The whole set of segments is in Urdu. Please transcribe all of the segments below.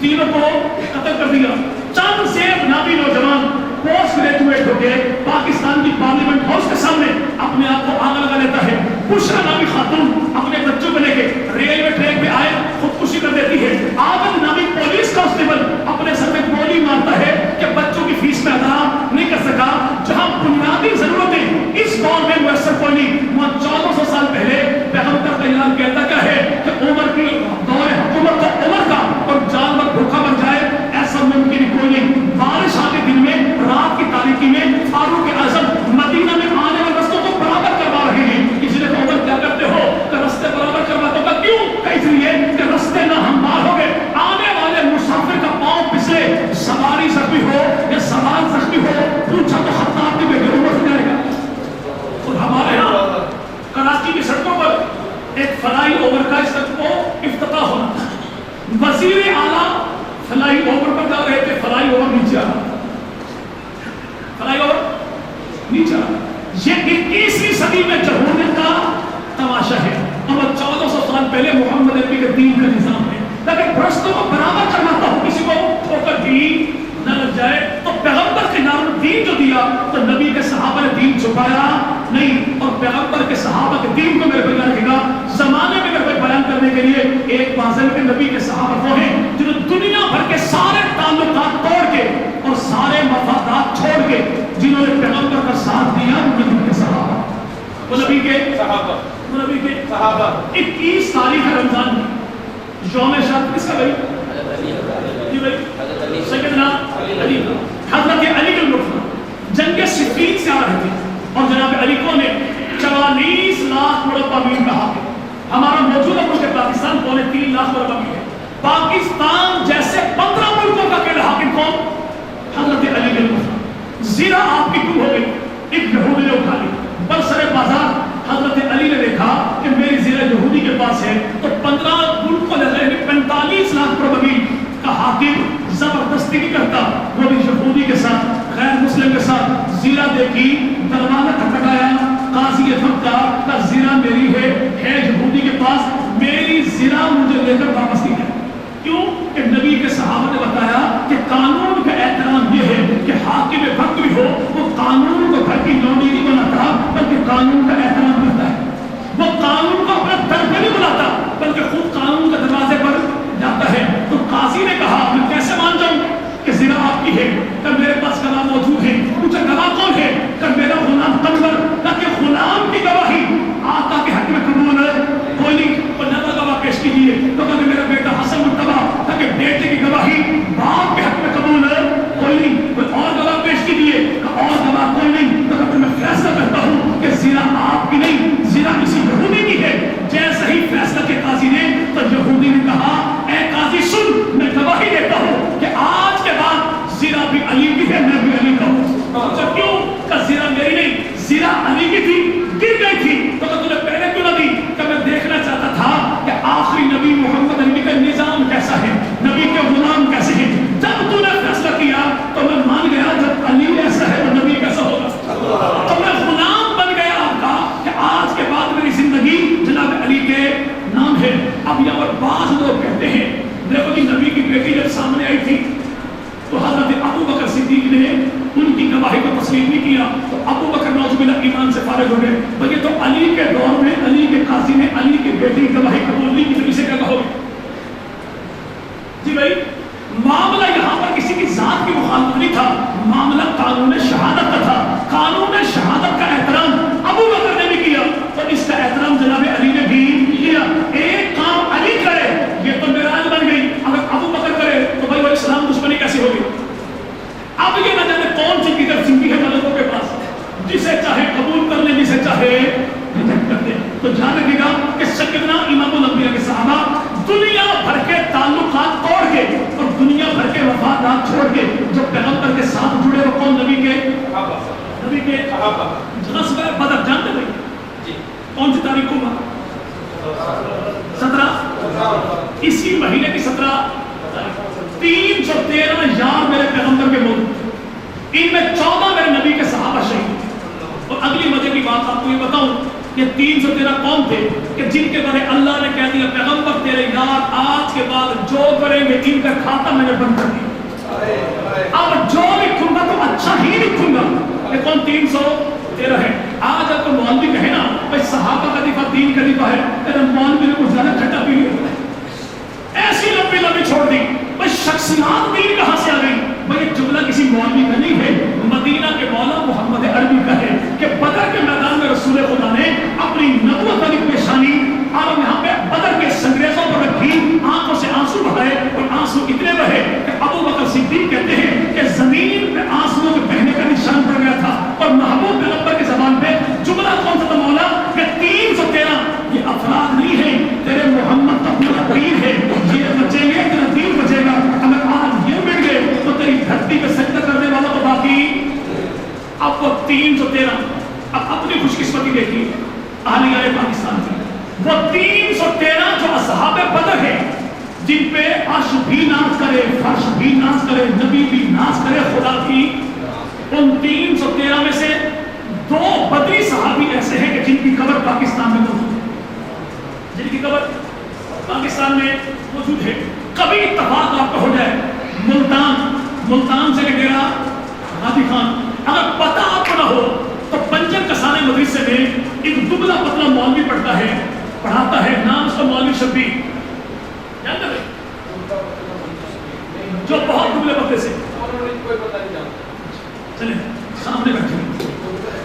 تینوں کو قتل کر دیا. چند زیب نامی نوجوان پوسٹ گریجویٹ ہو کے پاکستان کی پارلیمنٹ ہاؤس کے سامنے اپنے آپ کو آگ لگا لیتا ہے. بشرا نامی خاتون اپنے بچوں کو لے کے ریلوے ٹریک پہ آئے خودکشی کر دیتی ہے. عابد نامی پولیس کانسٹیبل اپنے سر میں گولی مارتا ہے کہ بچوں کی فیس میں ادا نہیں کر سکا. جہاں بنیادی ضرورتیں اس دور میں میسر کوئی نہیں، وہاں 1400 سال پہلے پیغمبر کا اعلان کہتا کیا ہے کہ عمر کی دور حکومت کا عمر کا اور جانور بھوکا بن جائے ایسا ممکن کوئی نہیں. بارش آتے دن میں رات کی تاریکی میں فاروق اعظم مدینہ میں آنے والے رستوں کو برابر کروا رہے ہیں. اس لیے عمر کیا کرتے ہو کہ رستے برابر کرواتے ہو. کیوں؟ کہ اس لیے کہ رستے نہ ہموار ہو گئے. آنے والے مسافر کا پاؤں پسلے، سواری زخمی ہو یا سوار زخمی ہو، پوچھا تو خطاب کی بیٹی عمر سے جائے گا. اور ہمارے یہاں کراچی کی سڑکوں پر ایک فلائی اوور کا اس تک کو افتتاح ہونا تھا. وزیر اعلیٰ فلائی اوور پر جا رہے تھے، فلائی اوور نیچے آ رہا، فلائی اوور نیچے آ رہا. یہ 21ویں صدی میں جمہوریت کا تماشا ہے. اب 1400 سال پہلے محمد عربی کے دین کا نظام ہے. لیکن رستوں کو برابر کرواتا ہوں، کسی کو ٹھوکر بھی نہ لگ جائے. تو پیغمبر کے نام دین جو دیا تو نبی کے صحابہ نے دین چھپایا نہیں. اور پیغمبر کے صحابہ کے دین کو میرے بھائی رکھے گا. زمانے میں میرے بیان کرنے کے لیے ایک واضح کے نبی کے صحابہ وہ ہیں جنہوں دنیا بھر کے سارے تعلقات توڑ کے اور سارے مفادات چھوڑ کے جنہوں نے پیغمبر کا ساتھ دیا. نبی کے صحابہ، وہ نبی کے صحابہ، وہ نبی کے صحابہ. 21 تاریخ رمضان میں یوم شہادت کس کا بھائی؟ جی بھائی سیدنا علی. حضرت علی کے لوگ جنگ صفین سے آ رہے تھے اور جناب علی کو نے 44 لاکھ مربع میل کہا. ہمارا موجودہ ملک پاکستان 3.5 لاکھ مربع میل ہے. پاکستان جیسے 15 ملکوں کا اکیلا حاکم کون؟ حضرت علی کے لوگ. زیرہ آپ کی کیوں ہو گئی؟ ایک یہودی نے اٹھا لی. برسر بازار حضرت علی نے دیکھا کہ میری زیرہ یہودی کے پاس ہے تو 15 ملکوں نے 45 لاکھ مربع میل کا حاکم زبردستی نہیں کرتا. وہ بھی یہودی کے ساتھ غیر مسلم کے ساتھ زیرہ دیکھی، دروازہ کھٹکھٹایا، قاضی فقہ کا زیرہ میری ہے یہودی کے پاس، میری زیرہ مجھے لے کر واپس دی جائے. کیوں؟ کہ نبی کے صحابہ نے بتایا کہ قانون کا احترام یہ ہے کہ حاکم وقت بھی ہو وہ قانون کو گھر کی لونڈی نہیں بناتا بلکہ قانون کا احترام کرتا ہے. وہ قانون کو اپنے در پہ نہیں بلاتا بلکہ خود قانون کے دروازے پر جاتا ہے. تو قاضی نے کہا میں کیسے مان جاؤں کہ زنا آپ کی ہے؟ کہ میرے پاس گواہ موجود ہے. پوچھا گواہ کون ہے؟ کہ میرا غلام قنور. تاکہ غلام کی گواہی آقا کے حق میں قبول ہے کوئی نہیں. اور نہ گواہ پیش کیجیے تو کہ میرا بیٹا حسن مرتبہ، تاکہ بیٹے کی گواہی باپ کے حق میں قبول ہے کوئی نہیں. کوئی اور گواہ پیش کیجیے کہ اور گواہ کوئی نہیں. تو کہ میں فیصلہ کرتا ہوں کہ زنا آپ کی نہیں، زنا کسی یہودی کی ہے. جیسے ہی فیصلہ کے قاضی نے تو یہودی نے کہا اے قاضی سن، میں گواہی دیتا ہوں کہ آج کے بعد زنا بھی علی کی ہے، میں بھی علی کا ہوں. کیوں؟ کہ زنا میری نہیں، زنا علی کی تھی، گر گئی تھی. تو کہ تجھے پہلے کیوں نہ دی؟ کہ میں دیکھنا چاہتا تھا کہ آخری نبی محمد عربی کا نظام کیسا ہے، نبی کے غلام کیسے ہیں. جب تو نے فیصلہ کیا تو میں مان گیا جب علی ایسا ہے تو نبی کیسا ہوگا. تو میں غلام بن گیا آپ کا کہ آج کے بعد میری زندگی جناب علی کے نام ہے. اب یہاں پر بعض لوگ کہتے ہیں دیکھو کہ نبی کی بیٹی جب سامنے آئی تھی تو حضرت ابو بکر صدیق نے ان کی گواہی کو تسلیم نہیں کیا تو ابو بکر نعوذ باللہ ایمان سے فارغ ہو گئے. بلکہ تو علی کے دور میں علی کے قاضی نے علی کی بیٹی کی گواہی قبول نہیں کی تو اسے کیا کہو گے؟ جی بھائی معاملہ یہاں پر کسی کی ذات کی مخالفت نہیں تھا، معاملہ قانون شہادت کا تھا. قانون شہادت کا احترام ابو بکر نے بھی کیا اور اس کا احترام جناب علی نے بھی کیا. ایک کام علی کرے یہ تو معراج بن گئی، اگر ابو بکر کرے تو بھائی وہ اسلام دشمنی کیسی ہوگی؟ اب یہ نہ جانے کون سی کی طرف سنگی ہے ملکوں کے پاس، جسے چاہے قبول کر لیں جسے چاہے ریجیکٹ کر دیں. تو جان رکھیے گا کہ سیدنا امام الانبیاء کے صحابہ دنیا بھر کے تعلقات توڑ کے اور دنیا بھر کے وفادات چھوڑ کے جو پیغمبر کے ساتھ جڑے وہ کون؟ نبی کے صحابہ. نبی کے صحابہ. غزوہ بدر جانتے بھائی جی کون سی تاریخ کو ہوا؟ 17 اسی مہینے کی 17 313 یار میرے پیغمبر کے موجود تھے. ان میں 14 میرے نبی کے صحابہ شہید تھے. اور اگلی مزے کی بات آپ کو یہ بتاؤں یہ 313 کون تھے کہ جن کے بارے اللہ نے کہہ دیا پیغمبر تیرے یار آج کے بعد جو کریں گے ان کا کھاتا میں نے بند کر دیا، اب جو لکھوں گا تو اچھا ہی لکھوں گا۔ یہ کون 313 ہے؟ آج اب تو مولوی کہے نا بھائی صحابہ کا دفاع دین کا دفاع ہے، تیرا مولوی نے کچھ زیادہ کھٹا پی لیا، ایسی لمبی لمبی چھوڑ دی بھائی شخصیات دین کہاں سے آ گئی؟ بھائی جملہ کسی مولوی کا نہیں ہے، مدینہ کے مولا محمد عربی کا ہے کہ بدر کے میدان میں رسول خدا نے اپنی نبوت والی پیشانی اور یہاں پہ بدر کے سنگریزوں پر رکھی، آنکھوں سے آنسو بہائے اور آنسو اتنے بہے کہ ابو بکر صدیق کہتے ہیں کہ زمین پہ آنسوؤں کے بہنے کا نشان پڑ گیا تھا، اور محبوب پیغمبر کی زبان پہ جملہ کون سا تھا مولا کہ 313 یہ افراد نہیں ہے، تیرے محمد کا پورا دین ہے، یہ بچیں گے تیرا دین بچے گا، اگر آج یہ مل گئے تو تیری دھرتی پہ سجدہ کرنے والا تو باقی۔ اب وہ 313 اب اپنی خوش قسمتی دیکھیے اہلیہ پاکستان کی، وہ 313 جو اصحاب بدر ہیں جن پہ عرش بھی ناز کرے فرش بھی ناز کرے نبی بھی ناز کرے خدا کی، ان 313 میں سے 2 بدری صحابی ایسے ہیں کہ جن کی قبر پاکستان میں موجود ہے، جن کی قبر پاکستان میں موجود ہے۔ کبھی اتفاق آپ کا ہو جائے ملتان سے ڈیرا غازی خان، اگر پتہ آپ کو نہ ہو تو پنجم کسانے مدرسے میں ایک دبلا پتلا مولوی پڑھاتا ہے، نام اس کا مولوی شبیر، جانتے ہیں جو بہت دبلے پتلے سے، چلیں سامنے بیٹھے،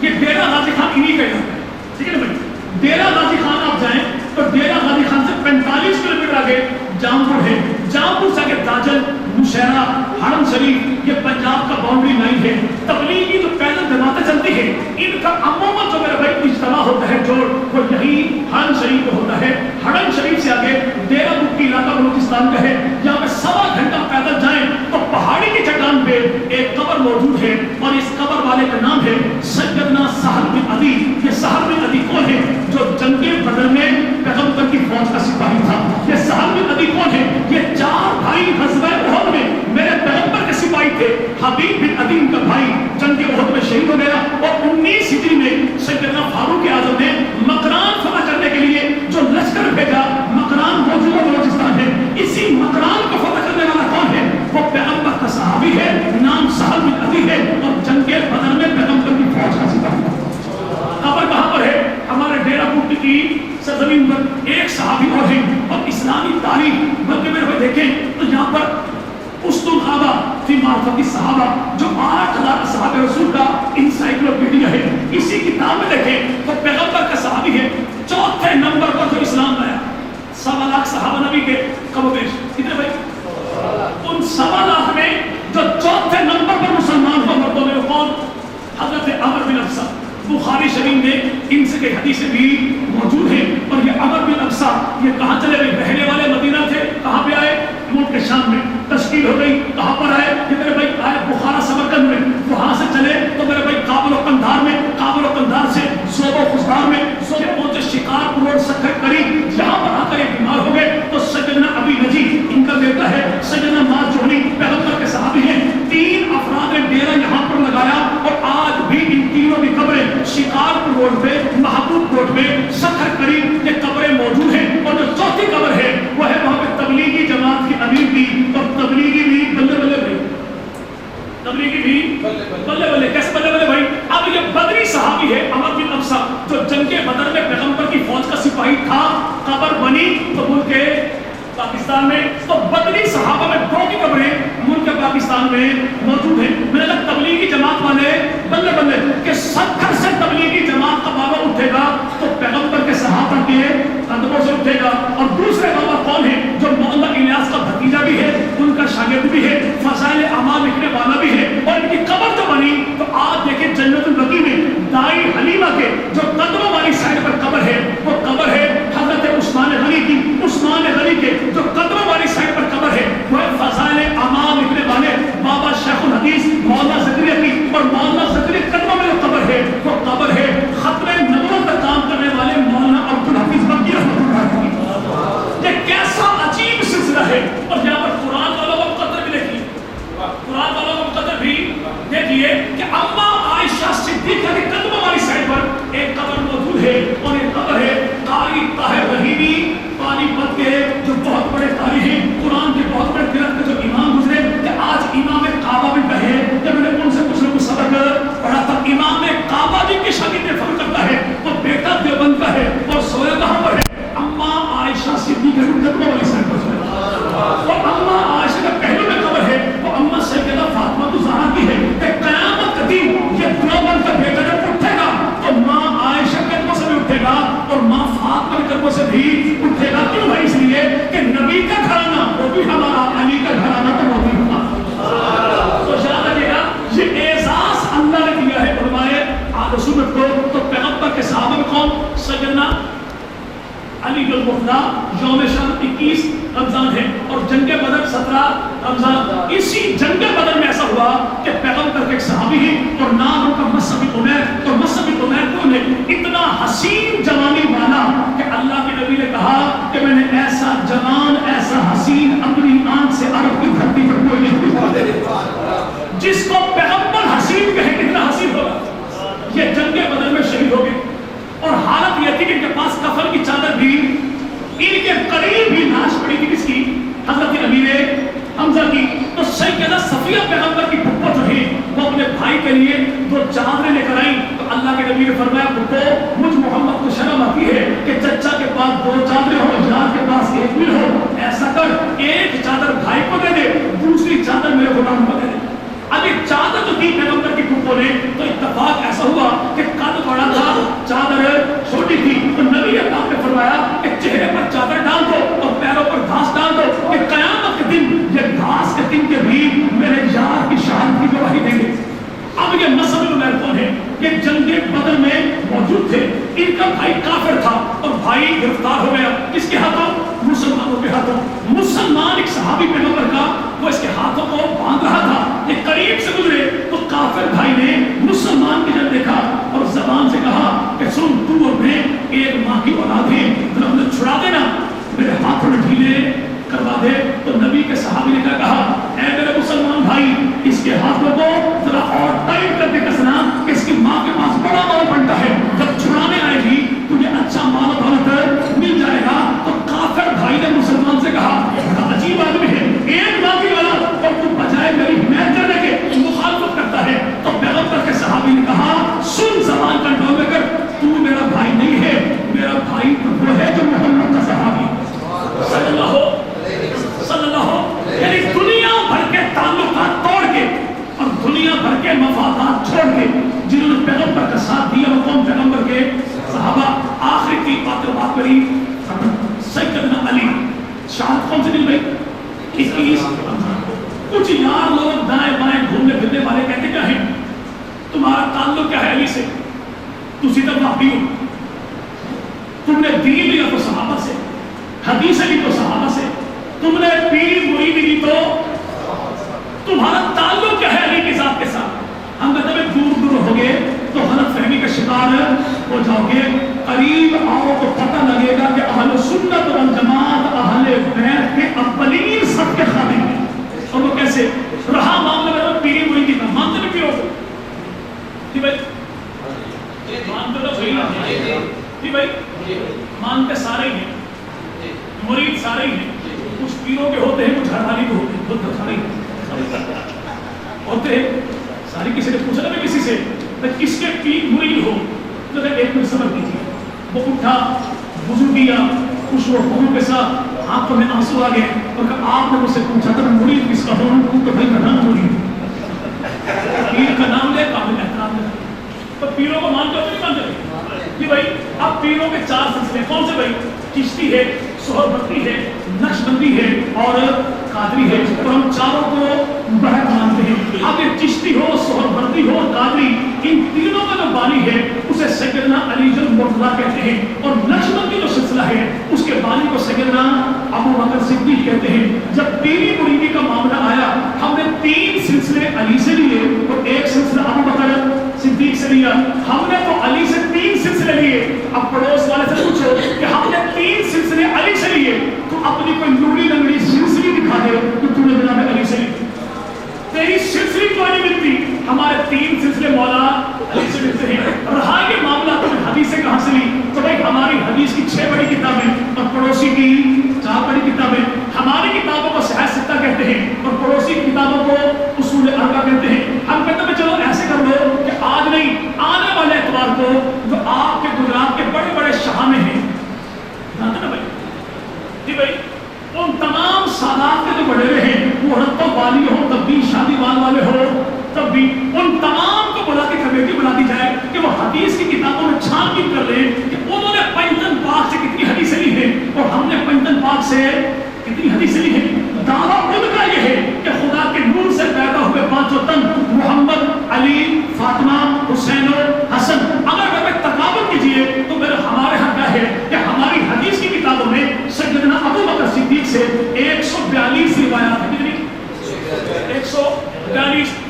یہ ڈیرا غازی خان انہی کا علاقہ ہے، ٹھیک ہے نا بھائی؟ ڈیرا غازی خان آپ جائیں تو ڈیرا غازی خان سے 45 کلومیٹر آگے جامپور ہے، جامپور سے آگے داجل، نوشہرہ، حرم شریف، یہ پنجاب کا باؤنڈری لائن ہے۔ تبلیغی جو پیدل جماعتیں چلتی ہیں ان کا عموماً جو میرے بھائی اجتماع ہوتا ہے جوڑ وہ یہی حرم شریف میں ہوتا ہے۔ حرم شریف سے آگے ڈیرا مکی علاقہ بلوچستان کا ہے، یہاں پہ 1.25 گھنٹہ پیدل جائیں تو پہاڑی کی چٹان پہ ایک قبر موجود ہے، اور اس قبر والے کا نام ہے سیدنا سہل بن عدی۔ یہ سہل بن عدی کون ہے؟ جو جنگ بدر میں پیغمبر کی فوج کا سپاہی تھا۔ یہ سہل بن عدی کون ہے؟ یہ 4 بھائی غزوہ احد میں میرے پیغمبر کے سپاہی تھے۔ حبیب بن عدی ان کا بھائی جنگ احد میں شہید ہو گیا، اور 19 ہجری میں سیدنا فاروق اعظم نے مکران فتح کرنے کے لیے جو لشکر بھیجا، مکران موجودہ بلوچستان ہے، اسی مکران کو فتح کرنے والا کون ہے؟ وہ پیغمبر کا صحابی ہے، نام سہل بن عدی ہے، اور جنگ بدر میں پیغمبر کی فوج کا سپاہی تھا۔ قبر کہاں پر ہے؟ ہمارے ڈیرہ کوٹ کی سرزمین پر ایک صحابی اور ہیں، اور اسلامی تاریخ بلکہ میرے بھائی دیکھیں تو یہاں پر اسد الغابہ فی معرفت الصحابہ جو 8000 اصحاب رسول کا انسائکلوپیڈیا ہے، اسی کتاب میں دیکھیں تو پیغمبر کا صحابی ہے 4تھے نمبر پر جو اسلام لایا۔ 1.25 لاکھ صحابہ نبی کے کم و بیش کتنے بھائی؟ ان 1.25 لاکھ میں جو 4تھے نمبر پر مسلمان ہوا مردوں میں وہ کون؟ حضرت عمر بن ابسہ۔ بخاری شریف میں ان سے کئی حدیثیں بھی موجود ہیں، اور یہ عمر بن ابسہ یہ کہاں چلے گئے؟ رہنے والے مدینہ تھے، کہاں پہ آئے؟ ملک کے شام میں تشکیل ہو گئی، کہاں پر آئے؟ یہ میرے بھائی آئے بخارا سمرقند میں، وہاں سے چلے تو میرے بھائی کابل و قندھار میں، کابل و قندھار سے صوب و خزدار میں، صوب پہنچے شکارپور روڈ سکھر کری، یہاں پر آ کر یہ بیمار ہو گئے تو سیدنا ابی نجیب ان کا بیٹا ہے، سیدنا ماں جوہری پیغمبر کے صحابی ہیں، 3 افراد نے ڈیرا یہاں پر لگایا، اور آج بھی ان تینوں کی قبریں شکارپور روڈ پہ، محبوب روڈ پہ، سکھر کری یہ قبریں موجود ہیں۔ اور جو 4تھی قبر ہے وہ ہے وہاں پہ تبلیغی جماعت کی امیر بھی، اور تبلیغی بھی بلے بلے بھائی، تبلیغی بھی بلے بلے، کیسے بلے بلے بھائی؟ اب یہ بدری صحابی ہے عمر بن ابسہ جو جنگ بدر میں پیغمبر کی فوج کا سپاہی تھا، قبر بنی تو ملک پاکستان میں، تو بدری صحابہ میں 2 کی قبریں ملک پاکستان میں موجود ہیں۔ میں نے تبلیغی جماعت والے بلے بلے کہ سکھر سے تبلیغی جماعت کا بابا اٹھے گا تو پیغمبر کے صحابہ کے قدموں سے اٹھے گا، اور دوسرے بابا کون ہے؟ جو مولانا الیاس کا بھتیجا بھی ہے، ان کا شاگرد بھی ہے، فضائل اعمال لکھنے والا بھی ہے، اور ان کی قبر جو بنی تو آج دیکھیں جنت البقیع میں دائی حلیمہ کے جو قدموں والی سائڈ پر قبر ہے، وہ قبر ہے حضرت عثمان غنی کی۔ عثمان غنی کے جو قدموں والی سائڈ پر قبر ہے وہ ہے فضائل اعمال لکھنے والے بابا شیخ الحدیث مولانا زکریا کی، اور مولانا زکریا قدموں میں جو قبر ہے وہ قبر ہے ختم نبوت پر کام کرنے والے مولانا عبدالحفیظ مکی رحمۃ اللہ علیہ۔ یہ کیسا عجیب سلسلہ ہے، اور یہاں پر قرآن والوں کو مقدر بھی دیکھیے، قرآن والوں کو مقدر حمزہ اسی جنگ بدر میں ایسا ہوا کہ پیغمبر کے ایک صحابی ہیں اور نام ان کا مصعب بن عمیر، تو مصعب بن عمیر کون ہے؟ اتنا حسین جوانی والا کہ اللہ کے نبی نے کہا کہ میں نے ایسا جوان ایسا حسین اپنی آنکھ سے عرب کی دھرتی پر کوئی نہیں دیکھا۔ جس کو پیغمبر حسین کہے کتنا حسین ہوگا۔ یہ جنگ بدر میں شہید ہو گئے اور حالت یہ تھی کہ ان کے پاس کفن کی چادر بھی، ان کے قریب ہی لاش پڑی تھی کس کی؟ حضرت نبی نے حمزہ کی۔ تو سیدہ صفیہ پیغمبر کی پھپھو جو ہے وہ اپنے بھائی کے لیے 2 چادریں لے کر آئیں، تو اللہ کے نبی نے فرمایا پھپھو مجھ محمد کو شرم آتی ہے کہ چچا کے پاس 2 چادریں ہو، جان کے پاس 1 بھی ہو، ایسا کر 1 چادر بھائی کو دے دے، دوسری چادر میرے غلام کو دے دے۔ اب ایک چادر جو تھی پیغمبر کی پھپھو نے، تو اتفاق ایسا ہوا کہ قد بڑا تھا چادر چھوٹی تھی، تو نبی اللہ نے فرمایا کہ چہرے پر چادر ڈال دو اور پیروں پر گھاس ڈال دو کہ قیامت کے دن یہ گھاس کے دن کے بھی میرے یار کی شہادت کی گواہی دیں گے۔ اب یہ مصعب بن عمیر کون ہے؟ یہ جنگ بدر میں موجود تھے، ان کا بھائی کافر تھا اور بھائی گرفتار ہو گیا، کس کے ہاتھوں؟ مسلمانوں کے ہاتھوں۔ مسلمان ایک صحابی پیغمبر کا وہ اس کے ہاتھوں کو باندھ رہا تھا، یہ قریب سے گزرے تو کافر بھائی نے مسلمان کی جب دیکھا اور زبان سے کہا کہ سن تو اور میں ایک ماں کی اولاد ہیں، تو ہم نے چھڑا دینا، میرے ہاتھوں میں ڈھیلے کروا دے۔ تو نبی کے صحابی نے کہا اے میرے مسلمان بھائی اس کے ہاتھوں کو ذرا اور ٹائٹ کر کے کسنا کہ اس کی ماں کے پاس بڑا مال بنتا ہے، جب چھڑانے آئے گی تجھے اچھا مال و دولت مل جائے گا۔ تو کافر بھائی نے مسلمان سے کہا بڑا عجیب آدمی ہے، ایک ماں کی اولاد اور تو بجائے میری حمایت کرنے کے مخالفت کرتا ہے۔ تو پیغمبر کے صحابی نے کہا سن زبان کنٹرول میں کر، تو میرا بھائی نہیں ہے، میرا بھائی تو وہ ہے جو محمد کا صحابی صلی اللہ یعنی دنیا بھر کے تعلقات توڑ کے اور دنیا بھر کے مفادات چھوڑ کے جنہوں نے پیغمبر کا ساتھ دیا وہ کون؟ پیغمبر کے صحابہ۔ آخری کی بات کری سیدنا علی شہادت کون سے دن بھائی؟ 21 کچھ یار لوگ دائیں بائیں گھومنے پھرنے والے کہتے کیا ہیں تمہارا تعلق کیا ہے علی سے؟ تسی تو وہابی ہو، تم نے دین لیا تو صحابہ سے، حدیث لی تو صحابہ سے، تم نے پیر مرید لی تو تمہارا تعلق کیا ہے علی کی ذات کے ساتھ؟ ہم کہتے ہیں دور دور ہو گئے تو غلط فہمی کا شکار ہو جاؤ گے، قریب آؤ تو پتہ لگے گا کہ اہل سنت والجماعت اہل بیت کے اولین سب کے خادم ہیں۔ اور وہ کیسے رہا معاملہ میں پیری مرید کا مانتے نہیں پیرو جی بھائی مانتے تو صحیح جی بھائی مانتے سارے ہی ہیں، مرید سارے ہی ہیں، کچھ پیروں کے ہوتے ہیں کچھ ہرحالی کے ہوتے ہیں، خود سارے ہوتے ہیں ساری۔ کسی نے پوچھا نا کسی سے کس کے پیر مرید ہو تو ایک منٹ صبر کیجیے۔ وہ اٹھا وضو کیا خوش و کے ساتھ آنکھوں میں آنسو آ گئے اور کہا آپ نے مجھ سے پوچھا تھا میں مرید کس کا ہوں تو بھائی میں نام مرید پیر کا نام لے قابل احترام لے۔ تو پیروں کو مانتے ہو تو نہیں مانتے جی بھائی؟ اب پیروں کے 4 سلسلے کون سے بھائی؟ چشتی ہے، سہروردی ہے، نقشبندی ہے اور قادری ہے، اور ہم چاروں کو بہت مانتے ہیں۔ اب یہ چشتی ہو، سہروردی ہو اور قادری، ان تینوں کا جو بانی ہے اسے سیدنا علی المرتضیٰ کہتے ہیں، اور نقشبندی جو سلسلہ ہے اس کے بانی کو سیدنا ابو بکر صدیق کہتے ہیں۔ جب پیری مریدی کا معاملہ آیا ہم نے 3 سلسلے علی سے لیے اور 1 سلسلہ ابو بکر صدیق سے لیا۔ ہم نے تو علی سے 3 سلسلے لیے، اب پڑوس والے سے پوچھو کہ ہم نے 3 سلسلے علی سے لیے تو اپنی کوئی لوڑی لنگڑی سلسلی دکھا دے تو تو نے جناب علی سے لی، تیری سلسلی کو نہیں ملتی، ہمارے 3 سلسلے مولا علی سے ملتے ہیں۔ رہا یہ معاملہ تو حدیث سے کہاں سے لی تو بھائی ہماری حدیث کی 6 بڑی کتابیں اور پڑوسی کی 4 بڑی کتابیں، ہماری کتابوں کو صحیح ستہ کہتے ہیں اور پڑوسی کی کتابوں کو اصول اربعہ کہتے ہیں۔ ہم کہتے ہیں چلو ایسے کر لو کہ آج نہیں آنے والے اتوار کو جو آپ کے گجرات کے بڑے بڑے شہانے ہیں جانتے نا بھائی جی بھائی، ان تمام سادات کے جو بڑے ہیں وہ رتب والی ہو تب بھی شادی والے ہو تب بھی ان تمام کو بلا کے کمیٹی بنا دی جائے کہ وہ حدیث کی کتابوں میں چھان بین کر لیں کہ انہوں نے پنجتن پاک سے کتنی حدیثیں لی ہیں اور ہم نے پنجتن پاک سے کتنی حدیثیں لی ہیں۔ دعویٰ ان کا یہ ہے کہ خدا کے نور سے پیدا ہوئے 5 تن محمد، علی، فاطمہ، حسین و حسن، اگر میں تقابل کیجئے تو میرے ہمارے ہاں کیا ہے کہ ہماری حدیث کی کتابوں میں سیدنا ابو بکر صدیق سے 142 روایات ہیں، 142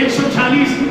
146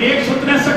163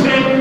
6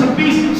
26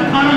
18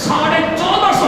1450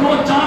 2-4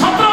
17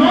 9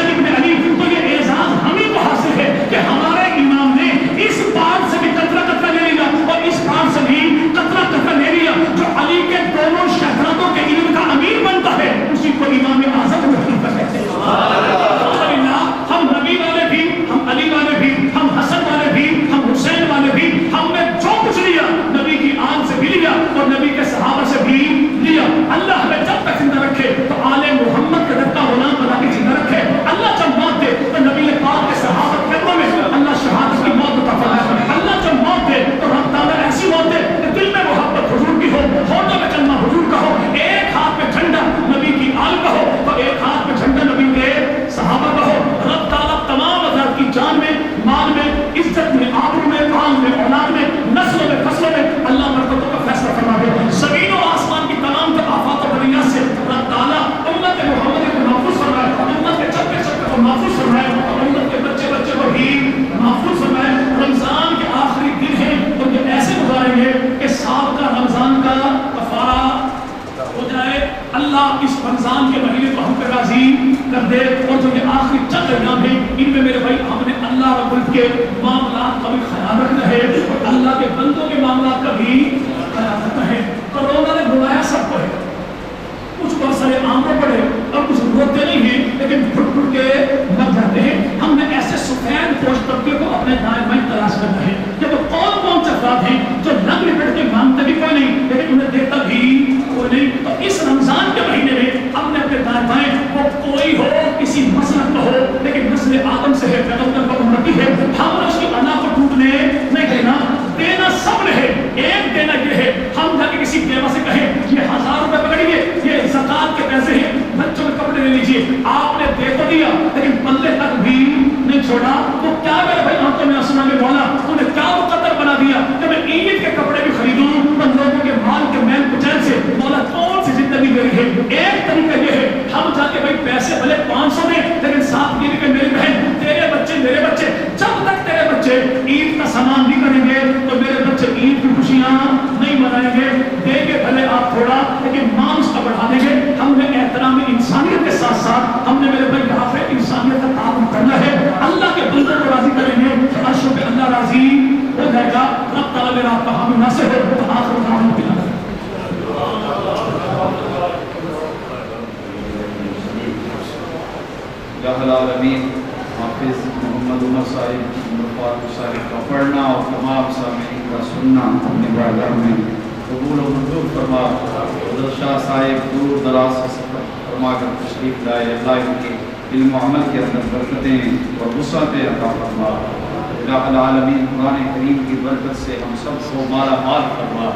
حسین ابن علی، تو یہ اعزاز ہمیں کو حاصل ہے کہ ہمارے امام نے اس بات سے بھی قطرہ قطرہ لے لیا اور اس بات سے بھی قطرہ قطرہ لے لیا. جو علی کے دونوں شہزادوں کے علم کا امیر بنتا ہے اسی کو امام اعظم کہتے ہیں. ہم نبی والے بھی، ہم علی والے بھی، ہم حسن والے بھی، ہم حسین والے بھی، ہم نے جو کچھ لیا نبی کی آن سے بھی لیا اور نبی کے صحابہ سے بھی لیا. اللہ ہمیں جب تک زندہ رکھے تو آل محمد کا دھکا غلام بنا کے زندہ رکھے. اللہ جب موت دے تو نبی پاک کے صحابہ کے قدموں میں اللہ شہادت کی موت عطا فرمائے. اللہ جب موت دے تو رب تعالیٰ ایسی موت دے کہ دل میں محبت حضور کی ہو، ہونٹوں میں کلمہ حضور کا ہو، ایک ہاتھ میں جھنڈا نبی کی آل کا ہو تو ایک ہاتھ میں جھنڈا نبی کے صحابہ کا ہو. رب تعالیٰ تمام افراد کی جان میں، مال میں، عزت میں، آبرو میں، مال میں، اولاد میں، نسلوں میں، فصلوں میں اللہ مرتبہ کا فیصلہ فرما دے. زمین و آسمان کی تمام آفات و بلیات سے رب تعالیٰ امت محمد کو محفوظ فرمائے، امت کے چپے چپے کو محفوظ فرمائے، امت کے بچے بچے کو بھی محفوظ فرمائے. رمضان کے آخری دن ہیں اور یہ ایسے گزاریں گے کہ سال کا رمضان کا کفارہ ہو جائے. اللہ اس رمضان کے مہینے کو ہم پہ راضی کر دے اور جو یہ آخری چند ایام ہیں ان میں میرے بھائی ہم نے اللہ رب العزت کے معاملات کا بھی خیال رکھنا ہے اور اللہ کے بندوں کے معاملات کا بھی خیال رکھنا ہے. کورونا نے بلایا سب کو ہے، کچھ بہت سارے آمرے پڑے اور کچھ روتے نہیں ہیں لیکن پھٹ پھٹ کے مر جاتے ہیں. ہم نے ایسے سفید پوش طبقے کو اپنے دائیں بائیں تلاش کرنا ہے کہ وہ کون کون سے افراد ہیں جو لگ لپٹ کے مانگتے بھی کوئی نہیں لیکن انہیں دیتا بھی کوئی نہیں. تو اس رمضان کے مہینے میں ہم نے اپنے دائیں بائیں وہ کوئی ہو کسی مسلک کا ہو لیکن نسل آدم سے ہے، پیغمبر کا امتی ہے، ہم نے اس کی انا کو ٹوٹنے نہیں دینا. دینا سب نے ہے، ایک دینا یہ ہے ہم جا کے کسی بیوہ سے کہیں یہ 1000 روپے پکڑیے، یہ زکات کے پیسے ہیں، بچوں کے کپڑے لے لیجیے. آپ نے دے تو دیا لیکن پلے تک بھی نہیں چھوڑا. وہ کیا میرے بھائی ہم تو میں سنا کے بولا تو نے کیا مقدر بنا دیا کہ میں عید کے کپڑے بھی خریدوں تو لوگوں کے مال کے میل کچیل سے مولا کون سی زندگی میری ہے. ایک طریقہ یہ ہے ہم جا کے بھائی پیسے بھلے 500 دیں لیکن ساتھ یہ کہ میری بہن تیرے بچے میرے بچے جب تک تیرے بچے عید کا سامان نہیں کریں گے تو میرے بچے عید کی خوشیاں نہیں منائیں گے. دیں گے بھلے آپ تھوڑا لیکن مان اس کا بڑھا دیں گے. ہم نے احترام انسانیت کے ساتھ ساتھ ہم نے میرے بھائی یہاں پہ انسانیت کا تعاون کرنا ہے. اللہ کے بندوں کو راضی کریں گے تو عرشوں پہ اللہ راضی ہو جائے گا. رب تعالیٰ میرا آپ کا حامی ناصر ہو تو آخر دعوانا بالله. یا العالمین حافظ محمد عمر صاحب فاروق صاحب کا پڑھنا اور تمام سامعین کا سننا اپنے بارگاہ میں قبول و منظور فرما. حضرت شاہ صاحب دور دراز سے سفر فرما کر تشریف لائے. اللہ ان کے علم و عمل کے اندر برکتیں اور وسعتیں عطا فرما. الہ العالمین قرآن کریم کی برکت سے ہم سب کو مالا مال فرما،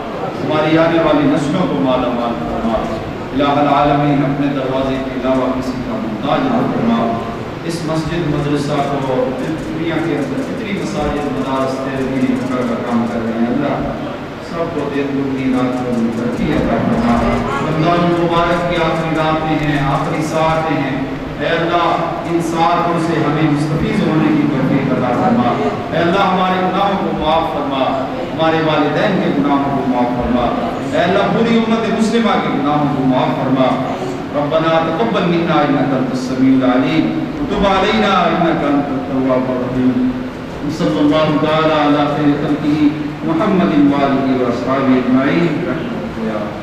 ہماری آنے والی نسلوں کو مالا مال فرما. الہ العالمین اپنے دروازے کے علاوہ کسی کا محتاج نہ فرما. اس مسجد مدرسہ کو دنیا کے اندر کتنی مساجد مدارس تیربینی فکر کا کام کر رہے ہیں اللہ سب کو دیر دنی رات کو ترقی عطا فرما. رمضان المبارک کی آخری راتیں ہیں، آخری ساعتیں ہیں. اے اللہ ان ساعتوں سے ہمیں مستفیض ہونے کی توفیق عطا فرما. اے اللہ ہمارے گناہوں کو معاف فرما، ہمارے والدین کے گناہوں کو معاف فرما. اے اللہ پوری امت مسلمہ کے گناہوں کو معاف فرما. ربنا تقبل منا انك انت السميع العليم وتب علينا انك انت التواب الرحيم. صلی اللہ تعالی علی خیر خلقہ محمد وآلہ واصحابہ اجمعین.